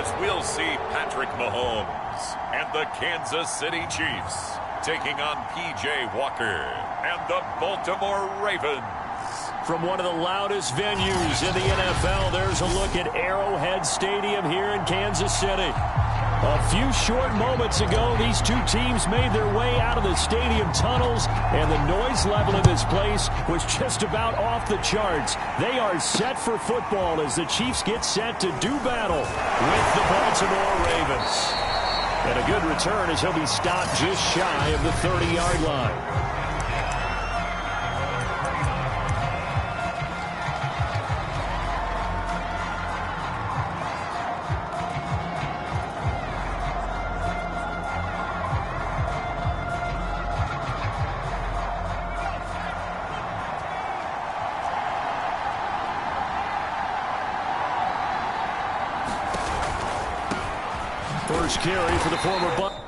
as we'll see Patrick Mahomes and the Kansas City Chiefs taking on P.J. Walker and the Baltimore Ravens. From one of the loudest venues in the NFL, there's a look at Arrowhead Stadium here in Kansas City. A few short moments ago, these two teams made their way out of the stadium tunnels, and the noise level in this place was just about off the charts. They are set for football as the Chiefs get set to do battle with the Baltimore Ravens. And a good return as he'll be stopped just shy of the 30-yard line. First carry for the former Buck.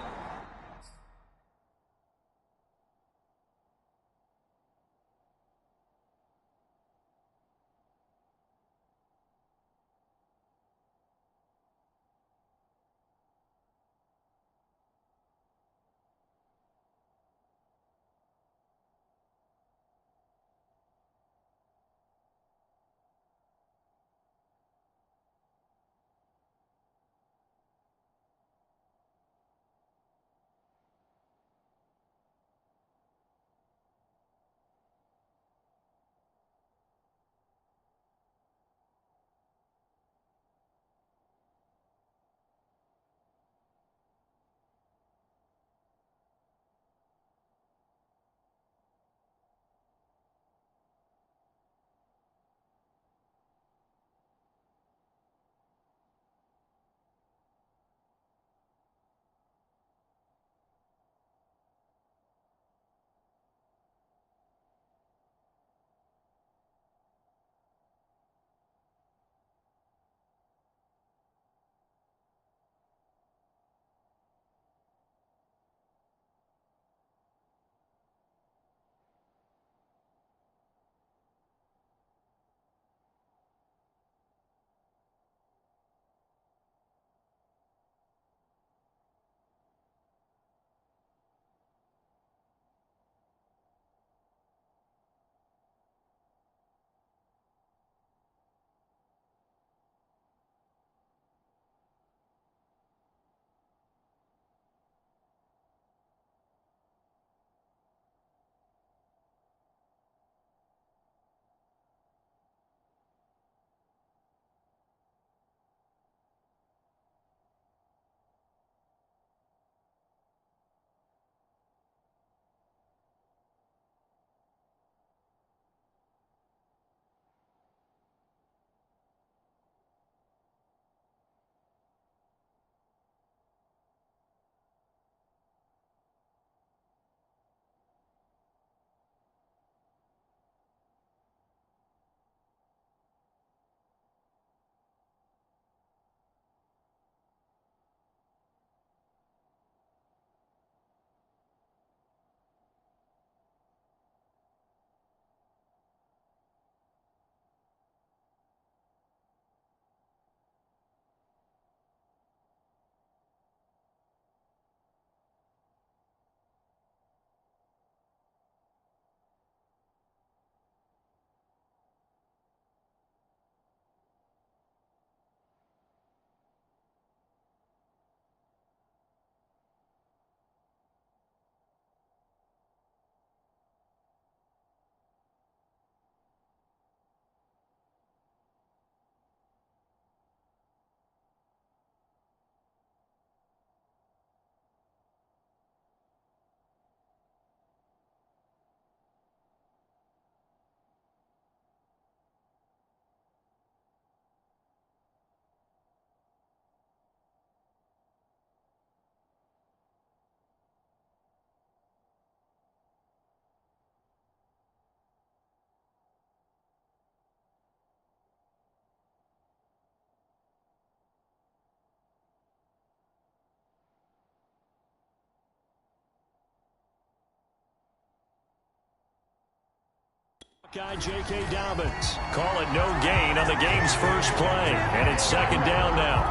Guy J.K. Dobbins. Call it no gain on the game's first play. And it's second down now.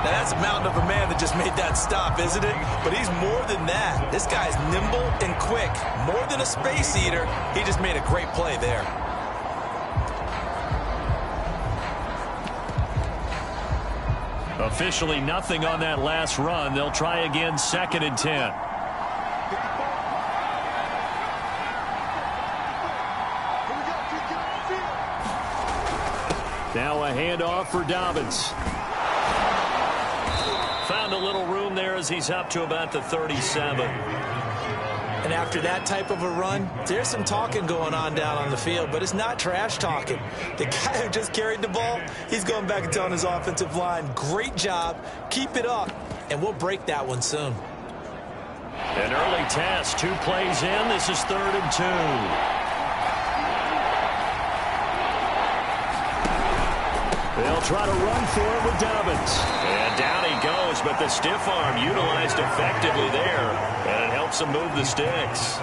Now, that's a mountain of a man that just made that stop, isn't it? But he's more than that. This guy's nimble and quick. More than a space eater, he just made a great play there. Officially nothing on that last run. They'll try again, 2nd and 10. Now a handoff for Dobbins. Found a little room there as he's up to about the 37. And after that type of a run, there's some talking going on down on the field, but it's not trash talking. The guy who just carried the ball, he's going back and telling his offensive line, great job, keep it up, and we'll break that one soon. An early test, 2 plays in. This is 3rd and 2. They'll try to run for it with Dobbins. And down he goes, but the stiff arm utilized effectively there, and it helps him move the sticks.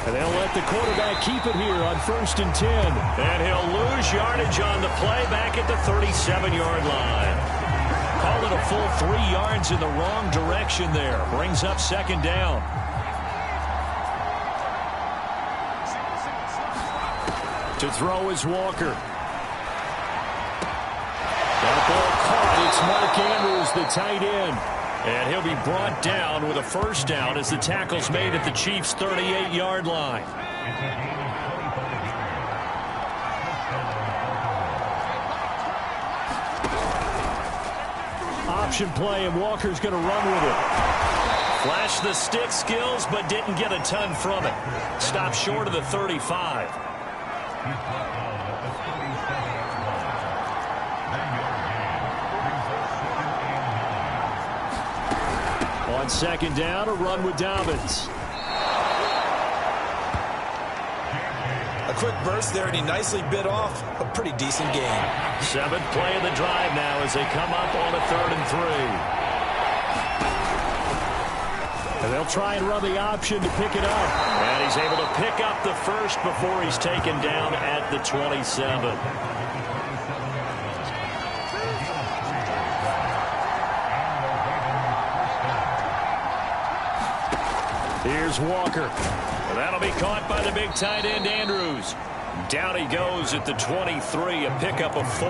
And they'll let the quarterback keep it here on 1st and 10. And he'll lose yardage on the play back at the 37-yard line. Call it a full 3 yards in the wrong direction there. Brings up 2nd down. To throw is Walker. That ball caught. It's Mark Andrews, the tight end. And he'll be brought down with a 1st down as the tackle's made at the Chiefs' 38-yard line. Option play, and Walker's going to run with it. Flashed the stick skills, but didn't get a ton from it. Stopped short of the 35. On 2nd down, a run with Dobbins. A quick burst there, and he nicely bit off a pretty decent gain. 7th play of the drive now as they come up on a 3rd and 3. And they'll try and run the option to pick it up. And he's able to pick up the 1st before he's taken down at the 27. Here's Walker. And that'll be caught by the big tight end, Andrews. Down he goes at the 23, a pickup of 4.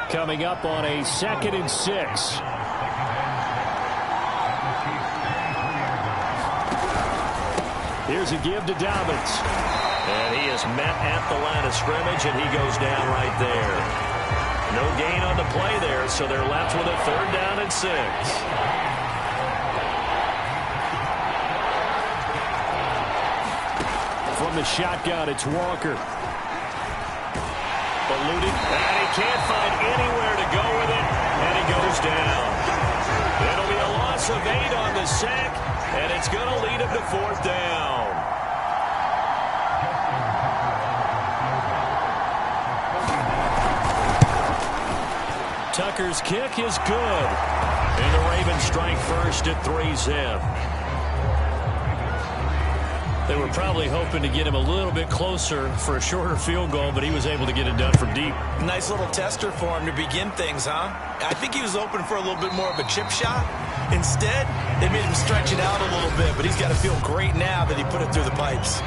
Coming up on a 2nd and 6. Here's a give to Dobbins. And he is met at the line of scrimmage, and he goes down right there. No gain on the play there, so they're left with a 3rd down and 6. From the shotgun, it's Walker. Eluding, and he can't find anywhere to go with it, and he goes down. It'll be a loss of 8 on the sack, and it's going to lead him to 4th down. Tucker's kick is good, and the Ravens strike first at 3-zip. They were probably hoping to get him a little bit closer for a shorter field goal, but he was able to get it done from deep. Nice little tester for him to begin things, huh? I think he was open for a little bit more of a chip shot. Instead, they made him stretch it out a little bit, but he's got to feel great now that he put it through the pipes.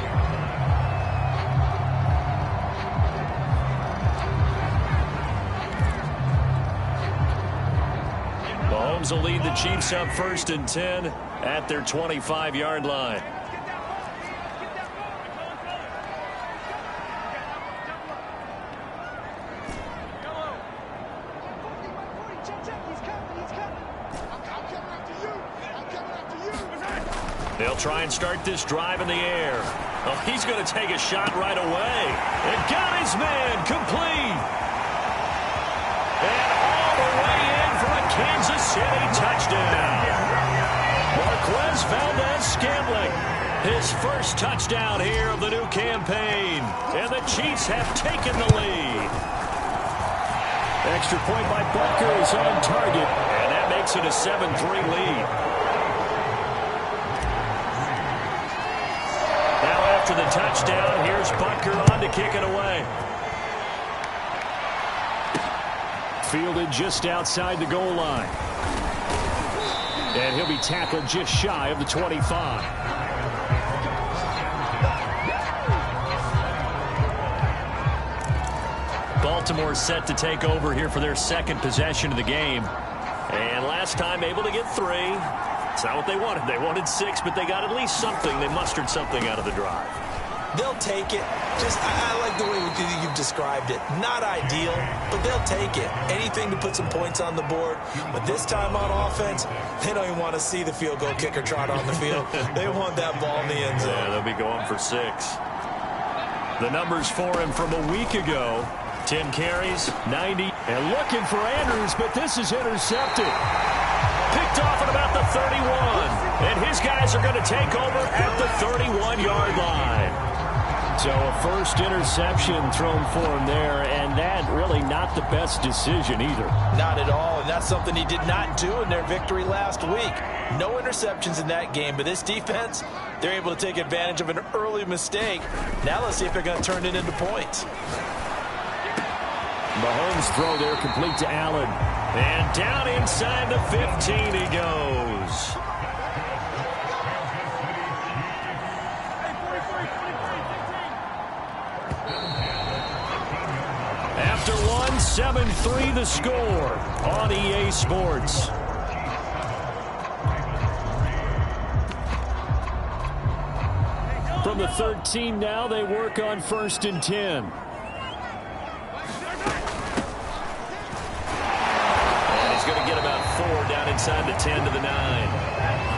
Mahomes will lead the Chiefs up 1st and 10 at their 25-yard line. They'll try and start this drive in the air. Oh, he's going to take a shot right away. And got his man complete. And all the way in for a Kansas City touchdown. Marquez Valdez-Scantling, his first touchdown here of the new campaign. And the Chiefs have taken the lead. Extra point by Butker is on target. And that makes it a 7-3 lead. After the touchdown, here's Butker on to kick it away. Fielded just outside the goal line. And he'll be tackled just shy of the 25. Baltimore set to take over here for their second possession of the game. And last time able to get 3. It's not what they wanted. They wanted 6, but they got at least something. They mustered something out of the drive. They'll take it. I like the way you've described it. Not ideal, but they'll take it. Anything to put some points on the board. But this time on offense, they don't even want to see the field goal kicker trot on the field. They want that ball in the end zone. Yeah, they'll be going for 6. The numbers for him from a week ago. 10 carries, 90. And looking for Andrews, but this is intercepted. Picked off at about the 31. And his guys are going to take over at the 31-yard line. So a first interception thrown for him there, and that really not the best decision either. Not at all, and that's something he did not do in their victory last week. No interceptions in that game, but this defense, they're able to take advantage of an early mistake. Now let's see if they're going to turn it into points. Mahomes' throw there complete to Allen. And down inside the 15 he goes. After one, 7-3 the score on EA Sports. From the 13 now, they work on 1st and 10. Going to get about 4 down inside the 10 to the 9.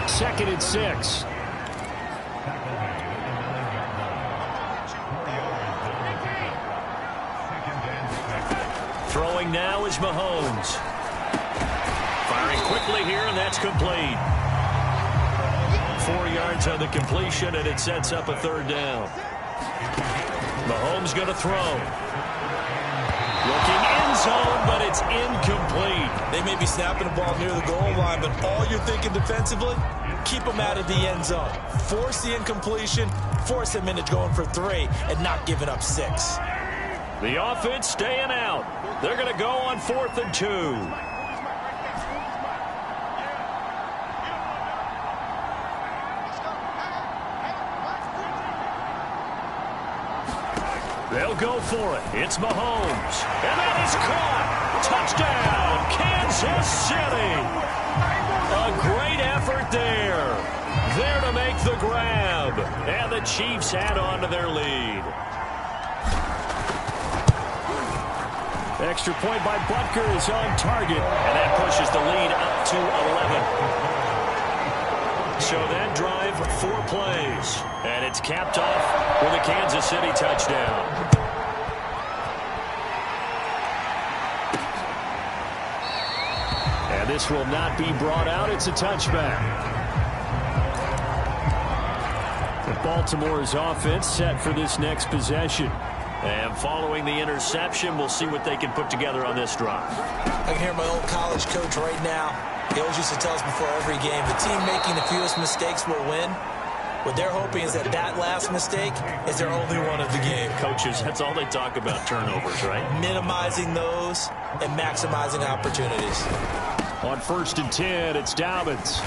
2nd and 6. Throwing now is Mahomes. Firing quickly here, and that's complete. 4 yards on the completion, and it sets up a 3rd down. Mahomes going to throw. Looking end zone, but it's incomplete. They may be snapping the ball near the goal line, but all you're thinking defensively, keep them out of the end zone. Force the incompletion, force them into going for 3, and not giving up 6. The offense staying out. They're going to go on 4th and 2. They'll go for it. It's Mahomes. And that is caught. Touchdown, Kansas City. A great effort there. There to make the grab. And the Chiefs add on to their lead. Extra point by Butker is on target. And that pushes the lead up to 11. So that drive, 4 plays. And it's capped off with a Kansas City touchdown. And this will not be brought out. It's a touchback. Baltimore's offense set for this next possession. And following the interception, we'll see what they can put together on this drive. I can hear my old college coach right now. He always used to tell us before every game, the team making the fewest mistakes will win. What they're hoping is that last mistake is their only one of the game. Coaches, that's all they talk about, turnovers, right? Minimizing those and maximizing opportunities. On 1st and 10, it's Dobbins.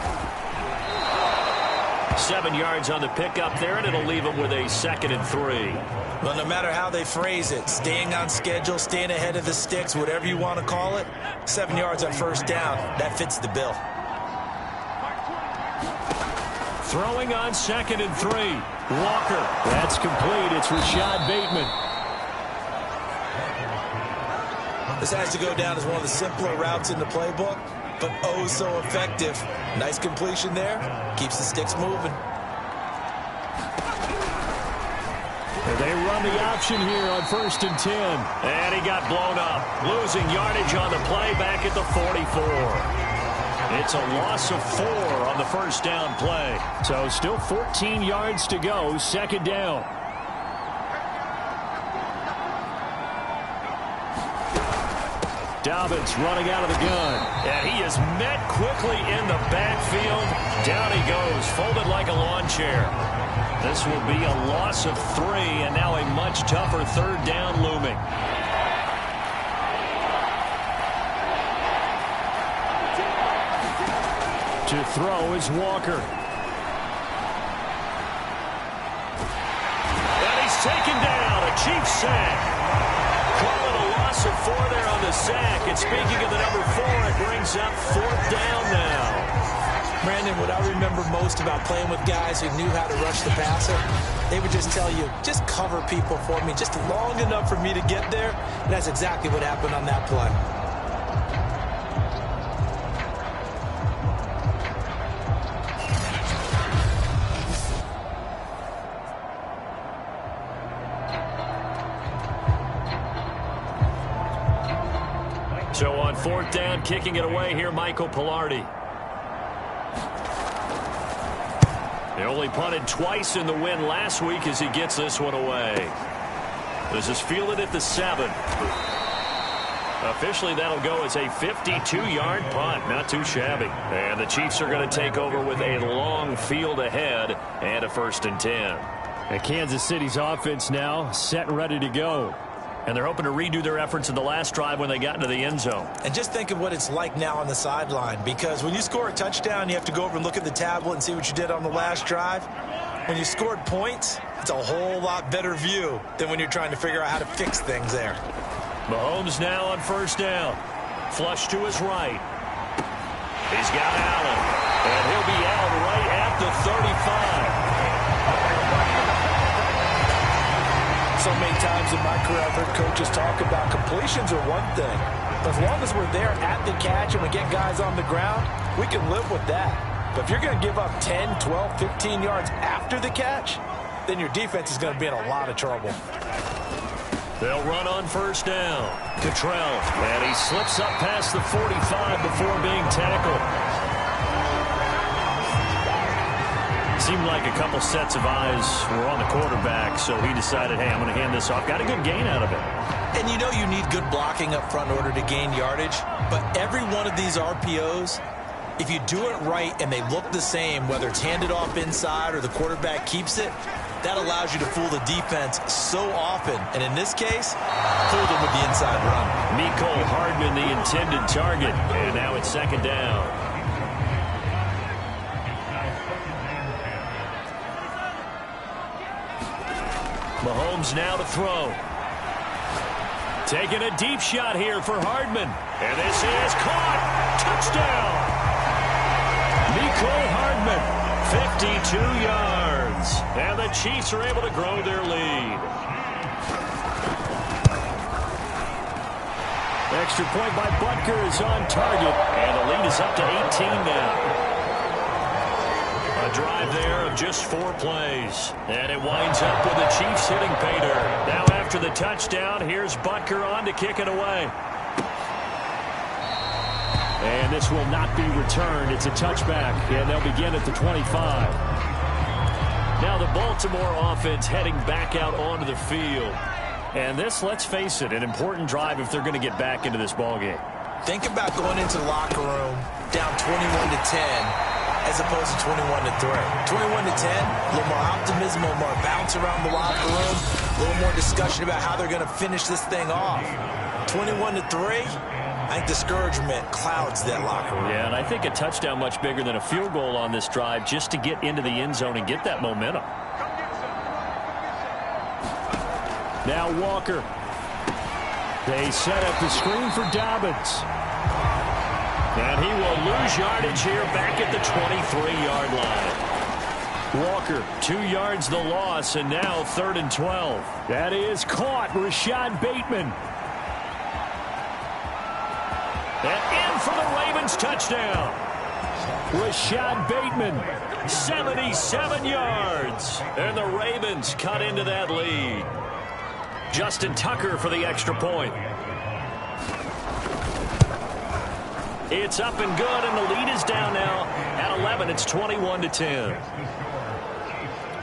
7 yards on the pickup there, and it'll leave them with a 2nd and 3. Well, no matter how they phrase it, staying on schedule, staying ahead of the sticks, whatever you want to call it, 7 yards on 1st down, that fits the bill. Throwing on 2nd and 3. Walker. That's complete. It's Rashad Bateman. This has to go down as one of the simpler routes in the playbook, but oh so effective. Nice completion there. Keeps the sticks moving. on the option here on 1st and 10. And he got blown up. Losing yardage on the play back at the 44. It's a loss of 4 on the first down play. So still 14 yards to go, 2nd down. Dobbins running out of the gun. And he is met quickly in the backfield. Down he goes, folded like a lawn chair. This will be a loss of 3, and now a much tougher 3rd down looming. To throw is Walker. And he's taken down. A Chiefs sack. Call it a loss of 4 there on the sack. And speaking of the number 4, it brings up 4th down now. Brandon, what I remember most about playing with guys who knew how to rush the passer, they would just tell you, just cover people for me, just long enough for me to get there. And that's exactly what happened on that play. So on 4th down, kicking it away here, Michael Pilardi. He only punted twice in the win last week as he gets this one away. This is fielded at the 7. Officially, that'll go as a 52-yard punt. Not too shabby. And the Chiefs are going to take over with a long field ahead and a 1st and 10. And Kansas City's offense now set and ready to go. And they're hoping to redo their efforts in the last drive when they got into the end zone. And just think of what it's like now on the sideline, because when you score a touchdown, you have to go over and look at the tablet and see what you did on the last drive. When you scored points, it's a whole lot better view than when you're trying to figure out how to fix things there. Mahomes now on 1st down. Flush to his right. He's got Allen. And he'll be out right at the 35. So many times in my career, I've heard coaches talk about completions are one thing. But as long as we're there at the catch and we get guys on the ground, we can live with that. But if you're going to give up 10, 12, 15 yards after the catch, then your defense is going to be in a lot of trouble. They'll run on 1st down. Cottrell. And he slips up past the 45 before being tackled. Seemed like a couple sets of eyes were on the quarterback, so he decided, hey, I'm going to hand this off. Got a good gain out of it. And you know you need good blocking up front in order to gain yardage, but every one of these RPOs, if you do it right and they look the same, whether it's handed off inside or the quarterback keeps it, that allows you to fool the defense so often. And in this case, fooled them with the inside run. Mecole Hardman, the intended target, and now it's 2nd down. Mahomes now to throw. Taking a deep shot here for Hardman. And this is caught. Touchdown. Mecole Hardman, 52 yards. And the Chiefs are able to grow their lead. Extra point by Butker is on target. And the lead is up to 18 now. A drive there of just 4 plays. And it winds up with the Chiefs hitting pay dirt. Now after the touchdown, here's Butker on to kick it away. And this will not be returned. It's a touchback, and they'll begin at the 25. Now the Baltimore offense heading back out onto the field. And this, let's face it, an important drive if they're going to get back into this ballgame. Think about going into the locker room down 21-10. As opposed to 21-3. 21-10, a little more optimism, a little more bounce around the locker room, a little more discussion about how they're going to finish this thing off. 21-3, I think discouragement clouds that locker room. Yeah, and I think a touchdown much bigger than a field goal on this drive just to get into the end zone and get that momentum. Now Walker. They set up the screen for Dobbins. And he will lose yardage here back at the 23-yard line. Walker, 2 yards the loss, and now 3rd and 12. That is caught. Rashad Bateman. And in for the Ravens touchdown. Rashad Bateman, 77 yards. And the Ravens cut into that lead. Justin Tucker for the extra point. It's up and good, and the lead is down now at 11. It's 21-10.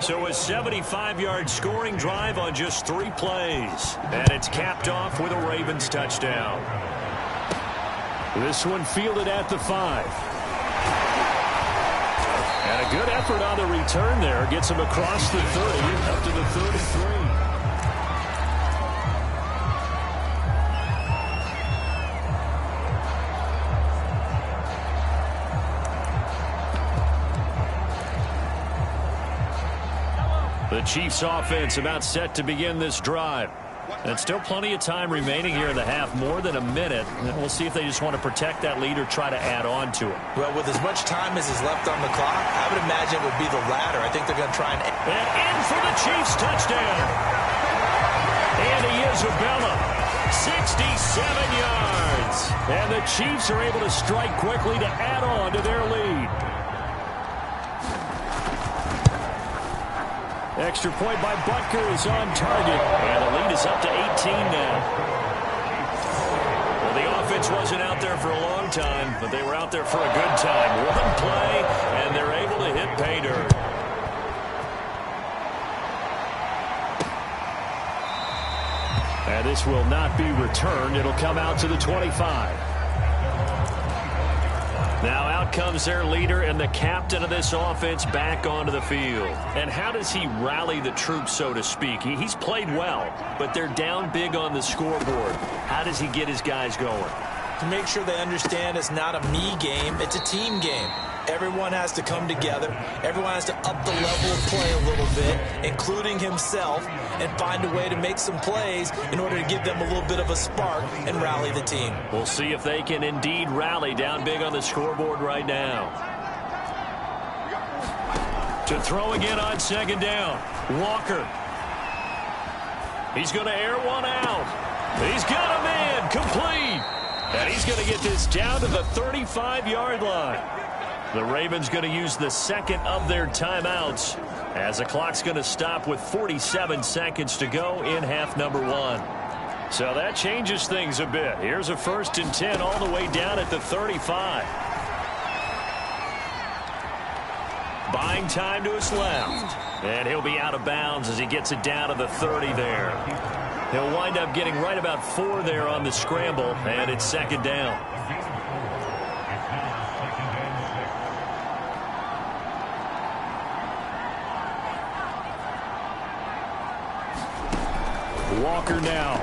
So a 75-yard scoring drive on just 3 plays. And it's capped off with a Ravens touchdown. This one fielded at the 5. And a good effort on the return there. Gets him across the 30 up to the 33. The Chiefs offense about set to begin this drive. And still plenty of time remaining here in the half, more than a minute. And we'll see if they just want to protect that lead or try to add on to it. Well, with as much time as is left on the clock, I would imagine it would be the latter. I think they're going to try and in for the Chiefs touchdown. And he is Isabella. 67 yards. And the Chiefs are able to strike quickly to add on to their lead. Extra point by Butker is on target. And the lead is up to 18 now. Well, the offense wasn't out there for a long time, but they were out there for a good time. One play, and they're able to hit pay dirt. And this will not be returned. It'll come out to the 25. Now out comes their leader and the captain of this offense back onto the field. And how does he rally the troops, so to speak? He's played well, but they're down big on the scoreboard. How does he get his guys going? To make sure they understand it's not a me game, it's a team game. Everyone has to come together. Everyone has to up the level of play a little bit, including himself, and find a way to make some plays in order to give them a little bit of a spark and rally the team. We'll see if they can indeed rally down big on the scoreboard right now. To throw again on second down. Walker. He's going to air one out. He's got him in. Complete. And he's going to get this down to the 35-yard line. The Ravens going to use the second of their timeouts as the clock's going to stop with 47 seconds to go in half number 1. So that changes things a bit. Here's a 1st and 10 all the way down at the 35. Buying time to his left. And he'll be out of bounds as he gets it down to the 30 there. He'll wind up getting right about 4 there on the scramble, and it's second down. Walker now.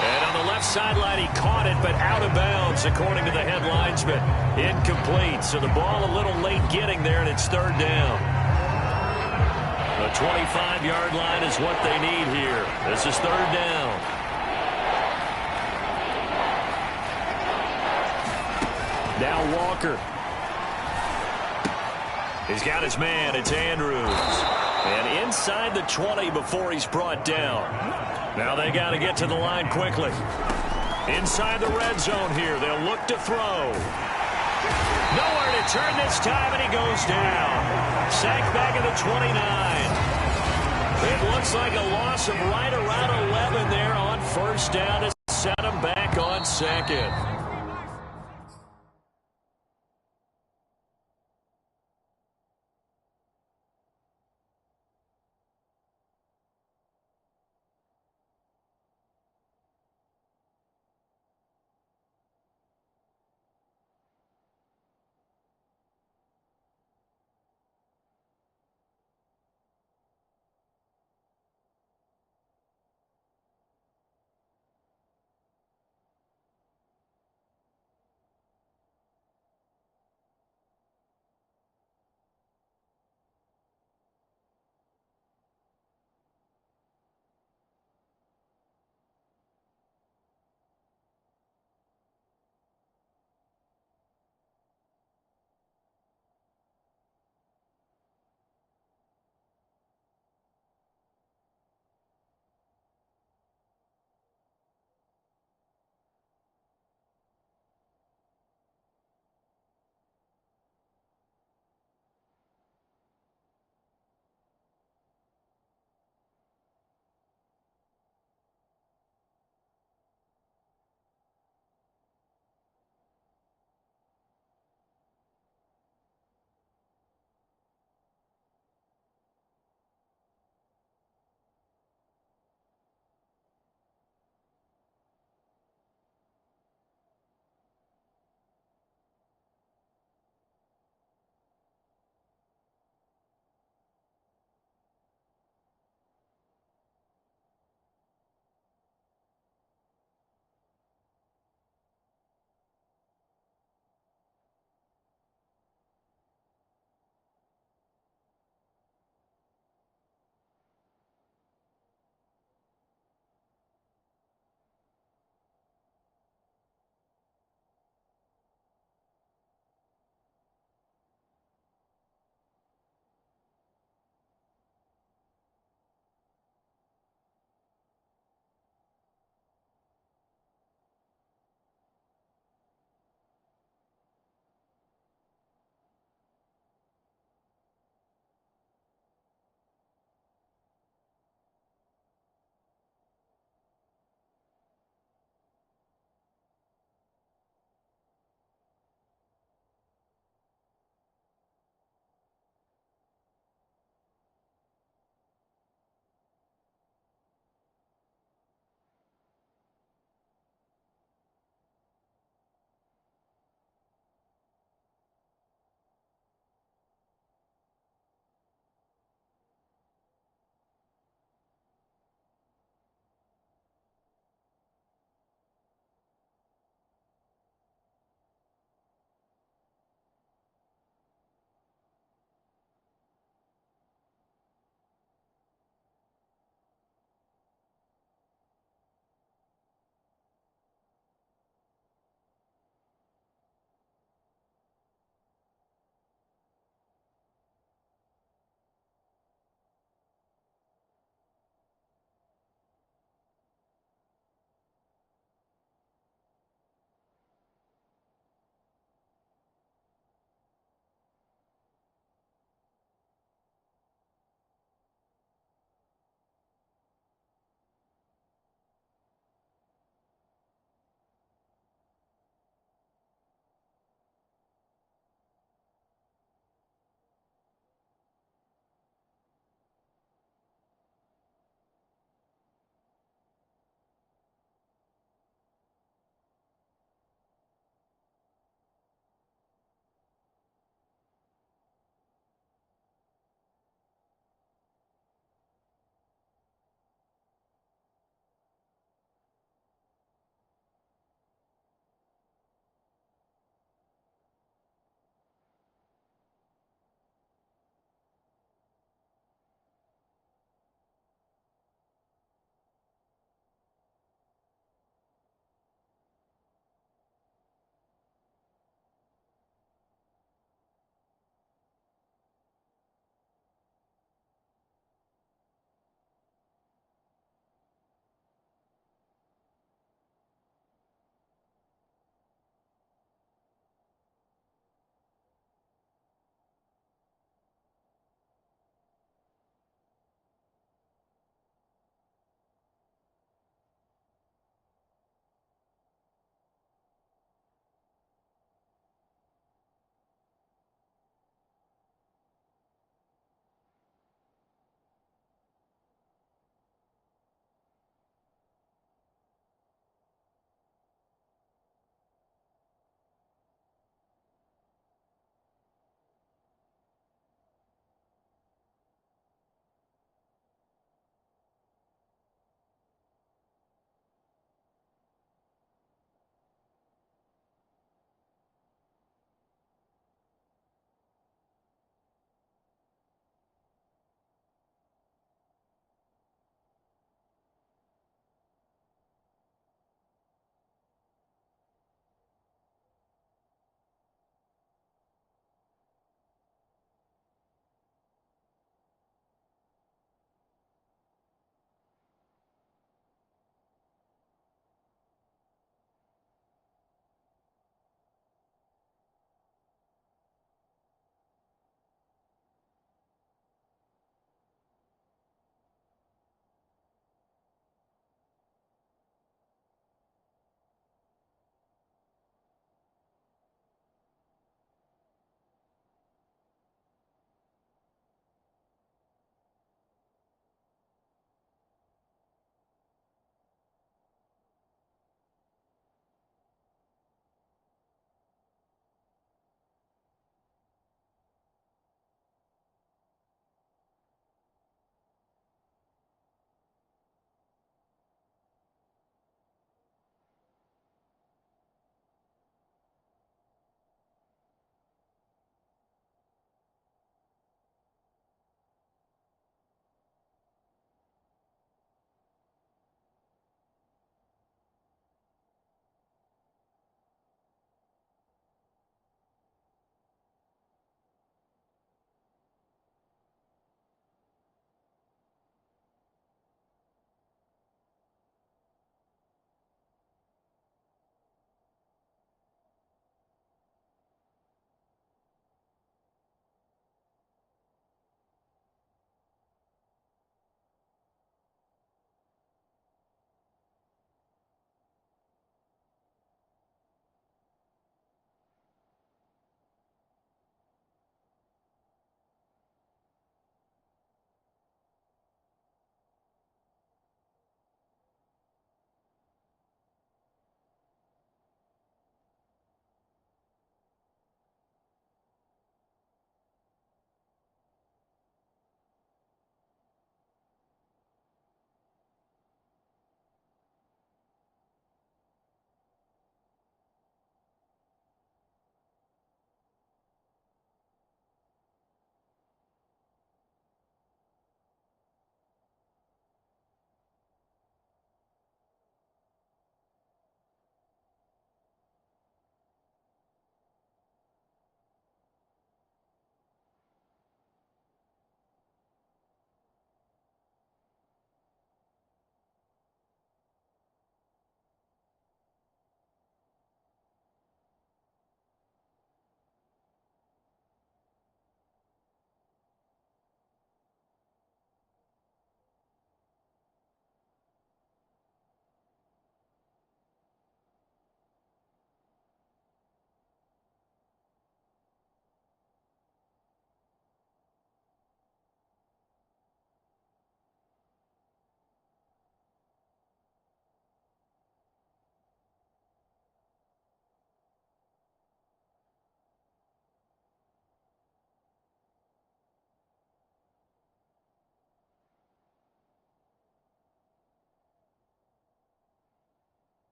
And on the left sideline, he caught it, but out of bounds, according to the head linesman. Incomplete, so the ball a little late getting there, and it's third down. The 25-yard line is what they need here. This is third down. Now Walker. He's got his man. It's Andrews. And inside the 20 before he's brought down. Now they got to get to the line quickly. Inside the red zone here. They'll look to throw. Nowhere to turn this time, and he goes down. Sacked back at the 29. It looks like a loss of right around 11 there on first down to set him back on second.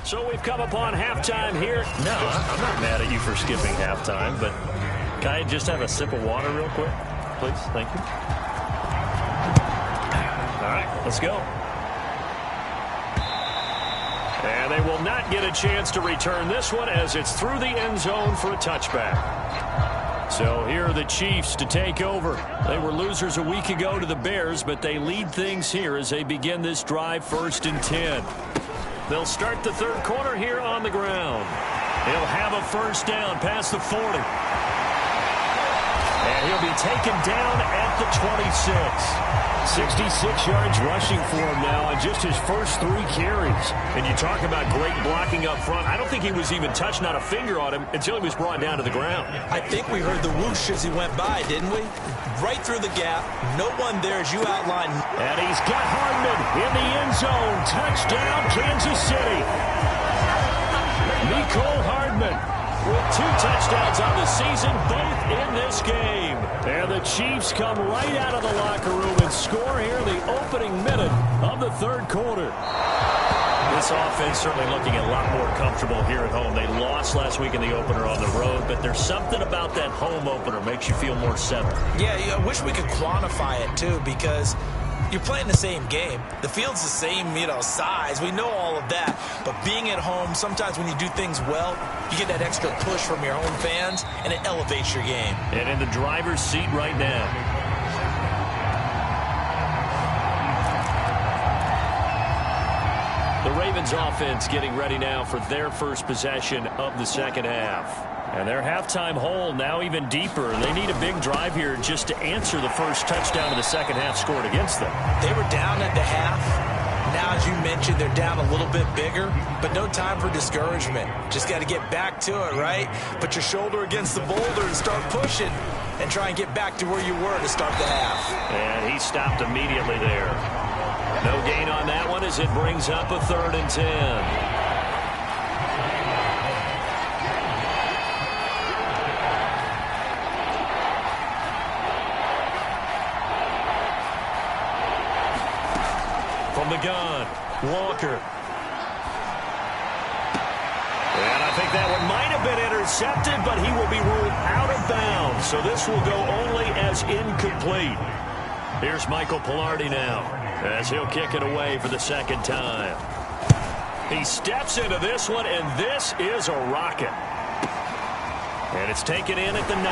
So we've come upon halftime here. No, I'm not mad at you for skipping halftime, but can I just have a sip of water real quick? Please, thank you. All right, let's go. And they will not get a chance to return this one as it's through the end zone for a touchback. So here are the Chiefs to take over. They were losers a week ago to the Bears, but they lead things here as they begin this drive 1st and 10. They'll start the third quarter here on the ground. He'll have a first down past the 40. And he'll be taken down at the 26. 66 yards rushing for him now on just his first 3 carries. And you talk about great blocking up front. I don't think he was even touched, not a finger on him, until he was brought down to the ground. I think we heard the whoosh as he went by, didn't we? Right through the gap. No one there as you outlined. And he's got Hardman in the end zone. Touchdown, Kansas City. Nicole Hardman with 2 touchdowns on the season, both in this game. And the Chiefs come right out of the locker room and score here in the opening minute of the third quarter. This offense certainly looking a lot more comfortable here at home. They lost last week in the opener on the road, but there's something about that home opener makes you feel more settled. Yeah, I wish we could quantify it, too, because you're playing the same game. The field's the same, size. We know all of that. But being at home, sometimes when you do things well, you get that extra push from your home fans, and it elevates your game. And in the driver's seat right now. The Ravens offense getting ready now for their first possession of the second half. And their halftime hole now even deeper. They need a big drive here just to answer the first touchdown of the second half scored against them. They were down at the half. Now, as you mentioned, they're down a little bit bigger, but no time for discouragement. Just got to get back to it, right? Put your shoulder against the boulder and start pushing and try and get back to where you were to start the half. And he stopped immediately there. No gain on that one as it brings up a 3rd and 10. From the gun, Walker. And I think that one might have been intercepted, but he will be ruled out of bounds. So this will go only as incomplete. Here's Michael Pilardi now as he'll kick it away for the second time. He steps into this one, and this is a rocket. And it's taken in at the 9.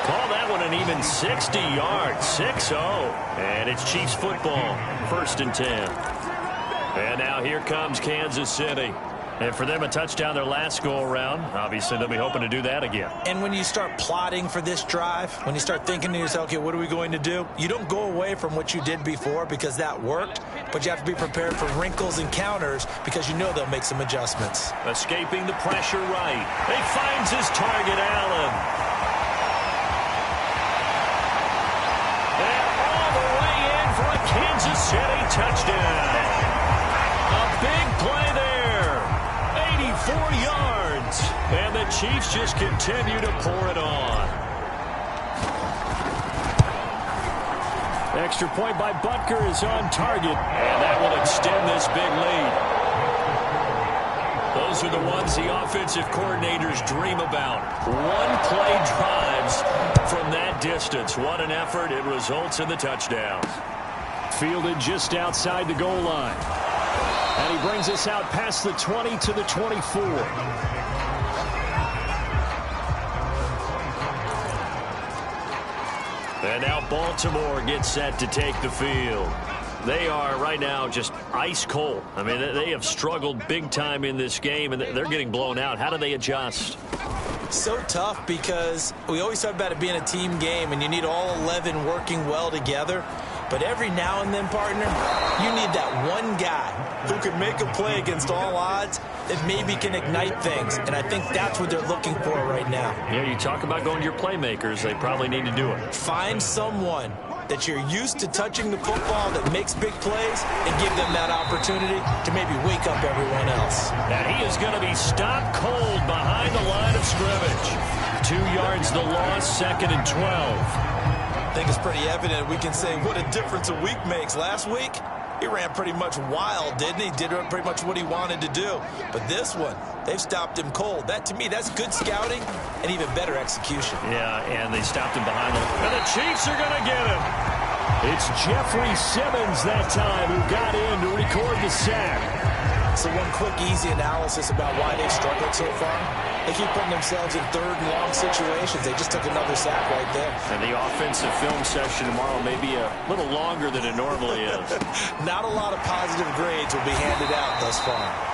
Call that one an even 60 yards, 6-0. And it's Chiefs football, 1st and 10. And now here comes Kansas City. And for them, a touchdown their last go-around. Obviously, they'll be hoping to do that again. And when you start plotting for this drive, when you start thinking to yourself, okay, what are we going to do? You don't go away from what you did before because that worked, but you have to be prepared for wrinkles and counters because you know they'll make some adjustments. Escaping the pressure right. He finds his target, Allen. And all the way in for a Kansas City touchdown. A big play there. 84 yards. And the Chiefs just continue to pour it on. Extra point by Butker is on target. And that will extend this big lead. Those are the ones the offensive coordinators dream about. One-play drives from that distance. What an effort. It results in the touchdown. Fielded just outside the goal line. And he brings us out past the 20 to the 24. And now Baltimore gets set to take the field. They are right now just ice cold. I mean, they have struggled big time in this game, and they're getting blown out. How do they adjust? So tough because we always talk about it being a team game, and you need all 11 working well together. But every now and then, partner, you need that one guy who can make a play against all odds that maybe can ignite things. And I think that's what they're looking for right now. Yeah, you talk about going to your playmakers. They probably need to do it. Find someone that you're used to touching the football that makes big plays and give them that opportunity to maybe wake up everyone else. And he is going to be stopped cold behind the line of scrimmage. 2 yards the loss, 2nd and 12. I think it's pretty evident we can say what a difference a week makes. Last week, he ran pretty much wild, didn't he? Did pretty much what he wanted to do. But this one, they've stopped him cold. That, to me, that's good scouting and even better execution. Yeah, and they stopped him behind him. And the Chiefs are going to get him. It's Jeffrey Simmons that time who got in to record the sack. So one quick, easy analysis about why they've struggled so far. They keep putting themselves in third and long situations. They just took another sack right there. And the offensive film session tomorrow may be a little longer than it normally is. Not a lot of positive grades will be handed out thus far.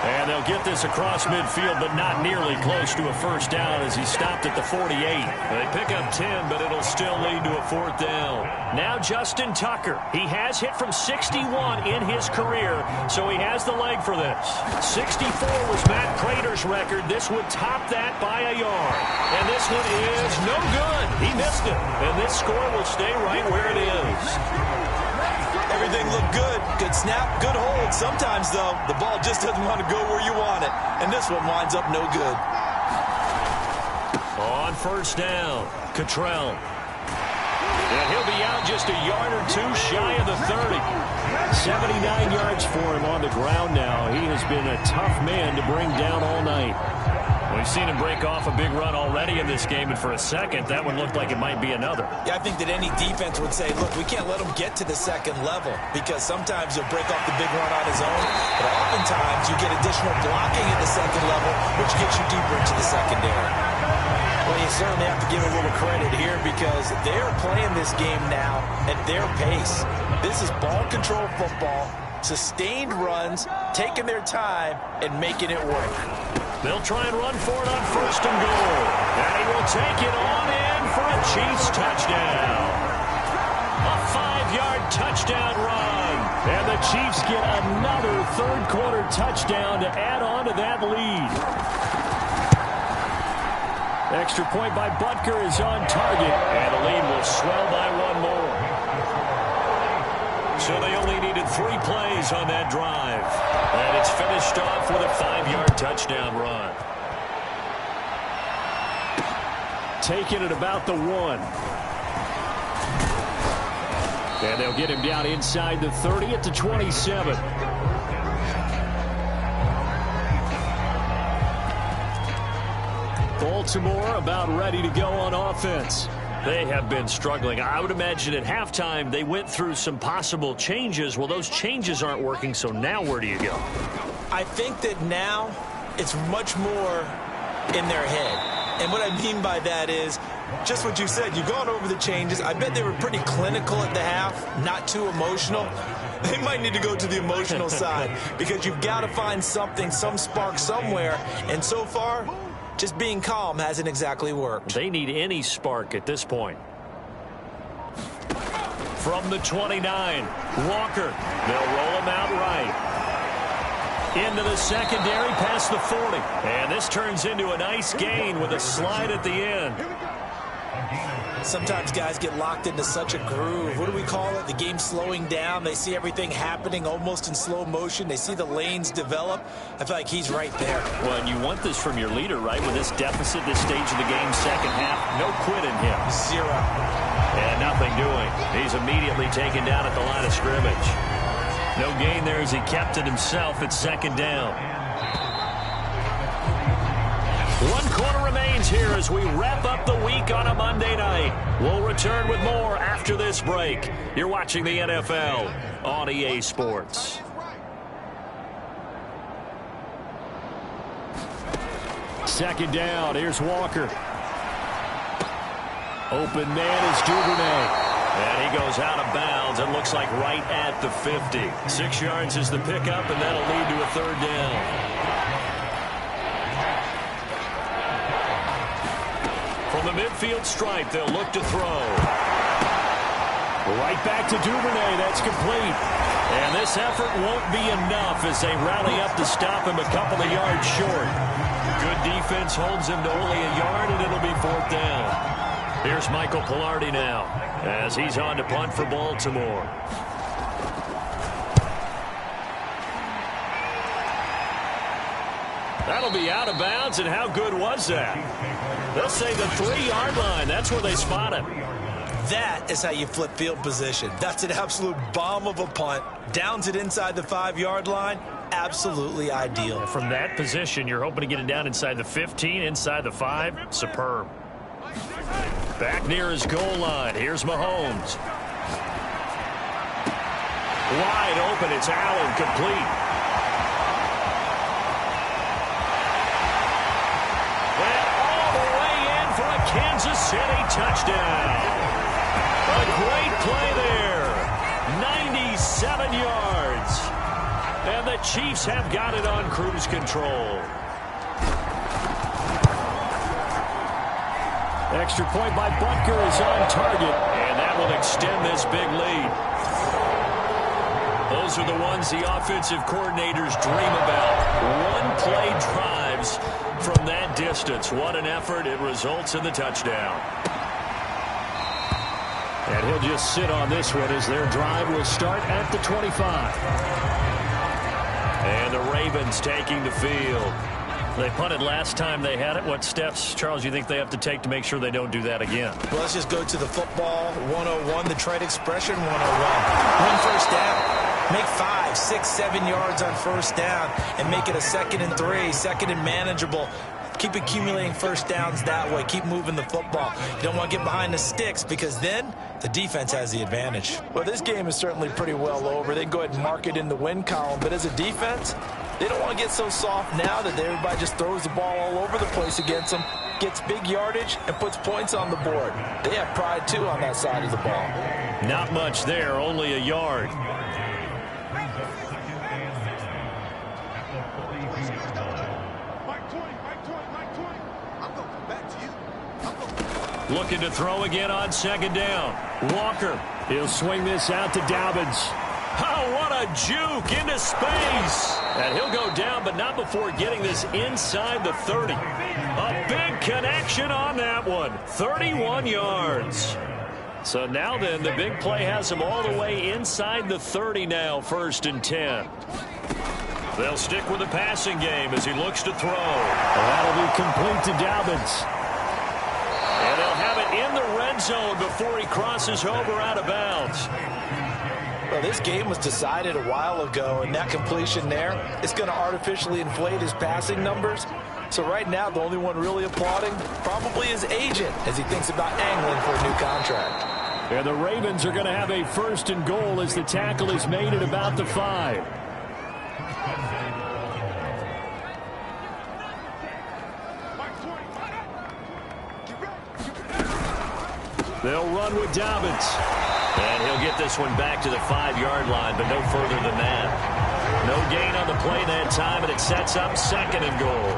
And they'll get this across midfield, but not nearly close to a first down as he stopped at the 48. They pick up 10, but it'll still lead to a fourth down. Now Justin Tucker. He has hit from 61 in his career, so he has the leg for this. 64 was Matt Prater's record. This would top that by a yard. And this one is no good. He missed it. And this score will stay right where it is. Everything looked good. Good snap, good hold. Sometimes, though, the ball just doesn't want to go where you want it. And this one winds up no good. On first down, Cottrell. And he'll be out just a yard or two shy of the 30. 79 yards for him on the ground now. He has been a tough man to bring down all night. We've seen him break off a big run already in this game, and for a second, that one looked like it might be another. Yeah, I think that any defense would say, look, we can't let him get to the second level, because sometimes he'll break off the big run on his own, but oftentimes you get additional blocking at the second level, which gets you deeper into the secondary. Well, you certainly have to give a little credit here, because they're playing this game now at their pace. This is ball control football, sustained runs, taking their time, and making it work. They'll try and run for it on first and goal. And he will take it on in for a Chiefs touchdown. A 5-yard touchdown run. And the Chiefs get another third-quarter touchdown to add on to that lead. Extra point by Butker is on target. And the lead will swell by one more. So they only needed 3 plays on that drive. And it's finished off with a 5-yard touchdown run. Taking it about the 1. And they'll get him down inside the 30 at the 27. Baltimore about ready to go on offense. They have been struggling. I would imagine at halftime they went through some possible changes. Well, those changes aren't working, so now where do you go? I think that now it's much more in their head. And what I mean by that is just what you said. You've gone over the changes. I bet they were pretty clinical at the half, not too emotional. They might need to go to the emotional side, because you've got to find something, some spark somewhere. And so far, just being calm hasn't exactly worked. They need any spark at this point. From the 29, Walker. They'll roll him out right. Into the secondary past the 40. And this turns into a nice gain with a slide at the end. Sometimes guys get locked into such a groove. What do we call it? The game slowing down. They see everything happening almost in slow motion. They see the lanes develop. I feel like he's right there. Well, and you want this from your leader, right? With this deficit, this stage of the game, second half, no quit in him. 0. And nothing doing. He's immediately taken down at the line of scrimmage. No gain there as he kept it himself at second down. 1 quarter remains here as we wrap up the week on a Monday night. We'll return with more after this break. You're watching the NFL on EA Sports. Second down. Here's Walker. Open man is Duvernay. And he goes out of bounds and looks like right at the 50. 6 yards is the pickup, and that'll lead to a third down. From the midfield stripe, they'll look to throw. Right back to Duvernay. That's complete. And this effort won't be enough as they rally up to stop him a couple of yards short. Good defense holds him to only a yard, and it'll be fourth down. Here's Michael Pilardi now as he's on to punt for Baltimore. That'll be out of bounds, and how good was that? They'll say the 3-yard line. That's where they spot him. That is how you flip field position. That's an absolute bomb of a punt. Downs it inside the 5-yard line. Absolutely ideal. From that position, you're hoping to get it down inside the 15, inside the 5. Superb. Back near his goal line. Here's Mahomes. Wide open. It's Allen, complete. And all the way in for a Kansas City touchdown. A great play there. 97 yards. And the Chiefs have got it on cruise control. Extra point by Butker is on target. And that will extend this big lead. Those are the ones the offensive coordinators dream about. One-play drives from that distance. What an effort. It results in the touchdown. And he'll just sit on this one as their drive will start at the 25. And the Ravens taking the field. They punted last time they had it. What steps, Charles, you think they have to take to make sure they don't do that again? Well, let's just go to the football 101, the trade expression 101. Win first down. Make 5, 6, 7 yards on first down and make it a 2nd and 3, 2nd and manageable. Keep accumulating first downs that way. Keep moving the football. You don't want to get behind the sticks because then the defense has the advantage. Well, this game is certainly pretty well over. They can go ahead and mark it in the win column. But as a defense, they don't want to get so soft now that everybody just throws the ball all over the place against them, gets big yardage, and puts points on the board. They have pride, too, on that side of the ball. Not much there, only a yard. Looking to throw again on 2nd down. Walker, he'll swing this out to Dobbins. Oh, what a juke into space. And he'll go down, but not before getting this inside the 30. A big connection on that one. 31 yards. So now then, the big play has him all the way inside the 30 now, 1st and 10. They'll stick with the passing game as he looks to throw. That'll be complete to Dobbins. And they'll have it in the red zone before he crosses over out of bounds. Well, this game was decided a while ago, and that completion there is going to artificially inflate his passing numbers. So right now, the only one really applauding probably his agent as he thinks about angling for a new contract. And the Ravens are going to have a 1st and goal as the tackle is made at about the 5. They'll run with Dobbins. And he'll get this one back to the 5-yard line, but no further than that. No gain on the play that time, and it sets up 2nd and goal.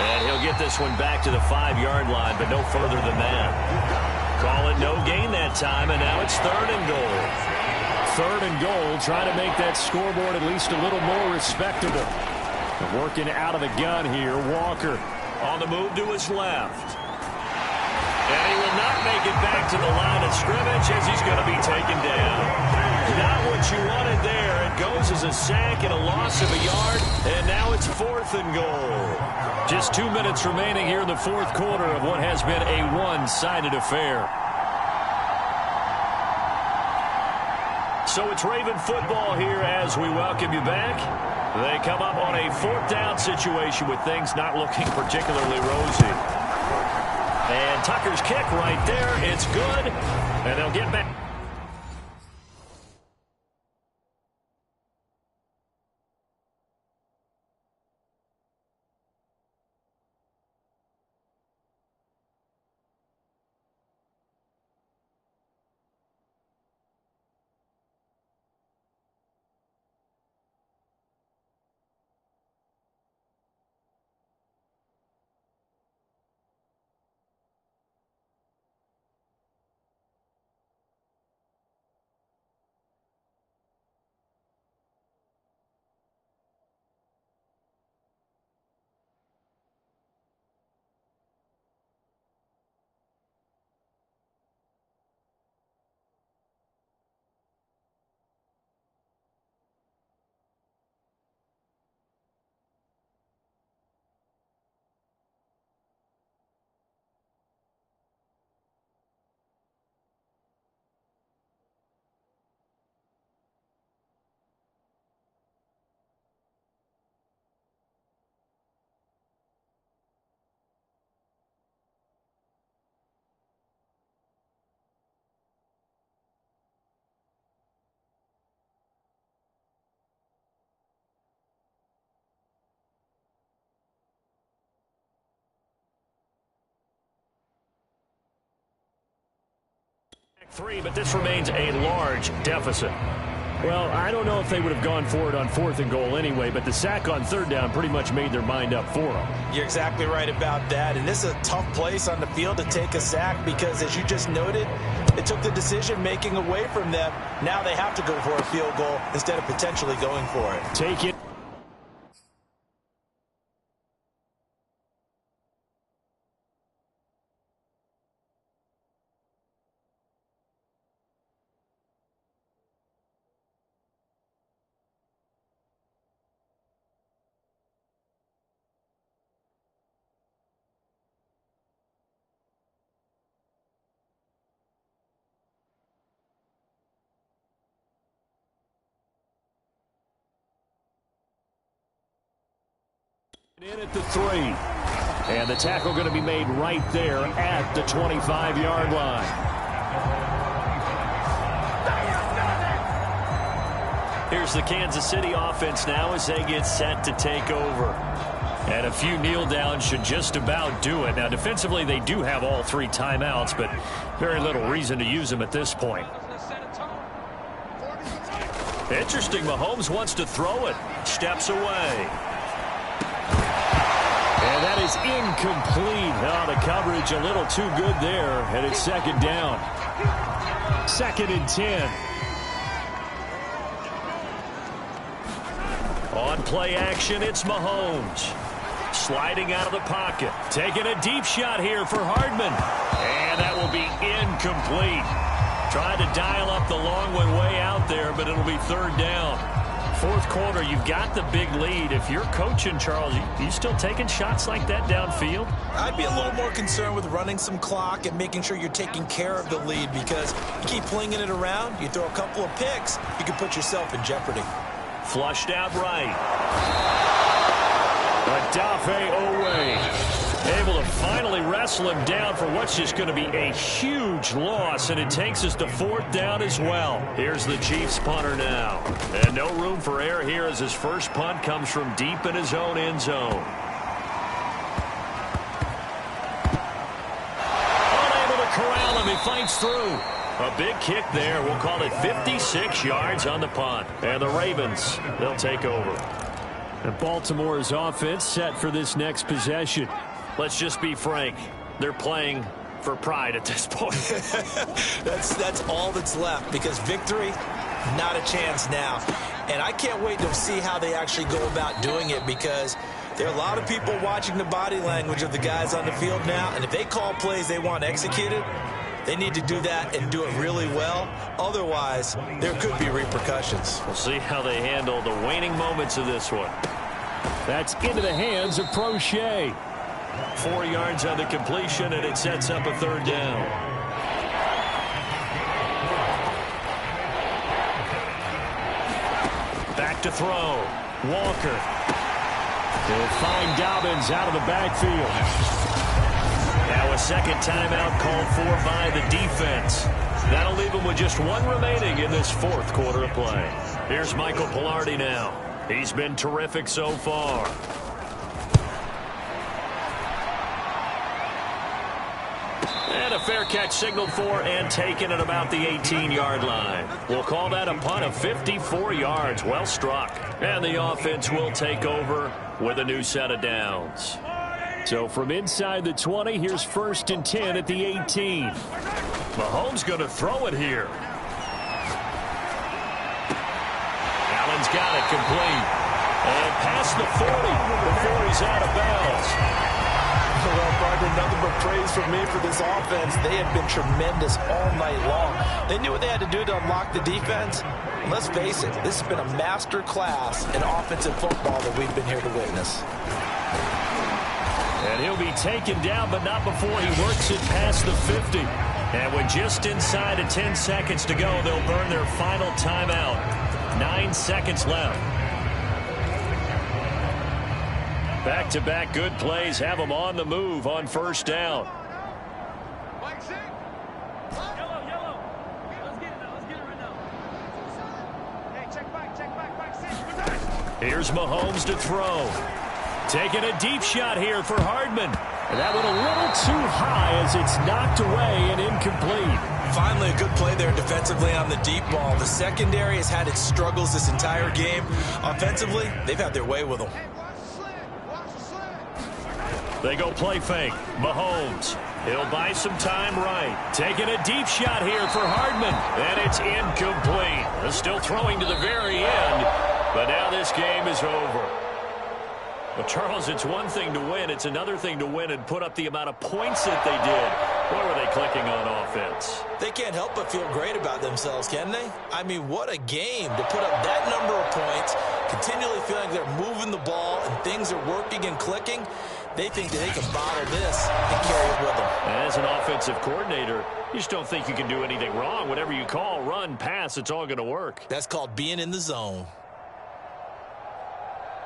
And he'll get this one back to the 5-yard line, but no further than that. Call it no gain that time, and now it's 3rd and goal. 3rd and goal, trying to make that scoreboard at least a little more respectable. Working out of the gun here, Walker on the move to his left. And he will not make it back to the line of scrimmage as he's going to be taken down. Not what you wanted there. It goes as a sack and a loss of a yard, and now it's 4th and goal. Just 2 minutes remaining here in the 4th quarter of what has been a one-sided affair. So it's Raven football here as we welcome you back. They come up on a 4th down situation with things not looking particularly rosy. And Tucker's kick right there. It's good. And they'll get back. 3, but this remains a large deficit. Well, I don't know if they would have gone for it on 4th and goal anyway, but the sack on 3rd down pretty much made their mind up for them. You're exactly right about that, and this is a tough place on the field to take a sack because, as you just noted, it took the decision-making away from them. Now they have to go for a field goal instead of potentially going for it. Take it. In at the 3. And the tackle going to be made right there at the 25-yard line. Here's the Kansas City offense now as they get set to take over. And a few kneel downs should just about do it. Now, defensively, they do have all 3 timeouts, but very little reason to use them at this point. Interesting. Mahomes wants to throw it. Steps away. And that is incomplete. Oh, the coverage a little too good there, and it's 2nd down. 2nd and 10. On play action, it's Mahomes. Sliding out of the pocket. Taking a deep shot here for Hardman. And that will be incomplete. Trying to dial up the long one way out there, but it'll be 3rd down. 4th quarter, you've got the big lead. If you're coaching, Charles, you still taking shots like that downfield? I'd be a little more concerned with running some clock and making sure you're taking care of the lead, because you keep flinging it around, you throw a couple of picks, you can put yourself in jeopardy. Flushed out right. Adafe Owe able to finally wrestle him down for what's just going to be a huge loss, and it takes us to 4th down as well. Here's the Chiefs punter now. And no room for error here as his first punt comes from deep in his own end zone. Unable to corral him. He fights through. A big kick there. We'll call it 56 yards on the punt. And the Ravens, they'll take over. And Baltimore's offense set for this next possession. Let's just be frank. They're playing for pride at this point. That's all that's left, because victory, not a chance now. And I can't wait to see how they actually go about doing it, because there are a lot of people watching the body language of the guys on the field now, and if they call plays they want executed, they need to do that and do it really well. Otherwise, there could be repercussions. We'll see how they handle the waning moments of this one. That's into the hands of Prochet. 4 yards on the completion, and it sets up a 3rd down. Back to throw. Walker. They'll find Dobbins out of the backfield. Now a 2nd timeout called for by the defense. That'll leave them with just 1 remaining in this 4th quarter of play. Here's Michael Pilardi now. He's been terrific so far. And a fair catch signaled for and taken at about the 18-yard line. We'll call that a punt of 54 yards. Well struck. And the offense will take over with a new set of downs. So from inside the 20, here's 1st and 10 at the 18. Mahomes going to throw it here. Allen's got it complete. And past the 40 before he's out of bounds. Well, partner, nothing but praise from me for this offense. They have been tremendous all night long. They knew what they had to do to unlock the defense. And let's face it, this has been a master class in offensive football that we've been here to witness. And he'll be taken down, but not before he works it past the 50. And with just inside of 10 seconds to go, they'll burn their final timeout. 9 seconds left. Back-to-back good plays have them on the move on 1st down. Yellow. Let's get it right now. Hey, check back. Here's Mahomes to throw. Taking a deep shot here for Hardman. And that one a little too high as it's knocked away and incomplete. Finally, a good play there defensively on the deep ball. The secondary has had its struggles this entire game. Offensively, they've had their way with them. They go play fake. Mahomes. He'll buy some time right. Taking a deep shot here for Hardman. And it's incomplete. They're still throwing to the very end. But now this game is over. Well, Charles, it's one thing to win. It's another thing to win and put up the amount of points that they did. Boy, were they clicking on offense. They can't help but feel great about themselves, can they? I mean, what a game to put up that number of points, continually feeling they're moving the ball and things are working and clicking. They think that they can bottle this and carry it with them. As an offensive coordinator, you just don't think you can do anything wrong. Whatever you call, run, pass, it's all going to work. That's called being in the zone.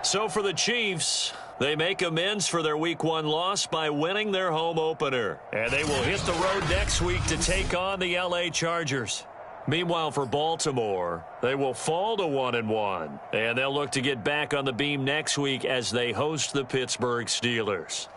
So for the Chiefs, they make amends for their Week 1 loss by winning their home opener. And they will hit the road next week to take on the LA Chargers. Meanwhile, for Baltimore, they will fall to 1-1. And they'll look to get back on the beam next week as they host the Pittsburgh Steelers.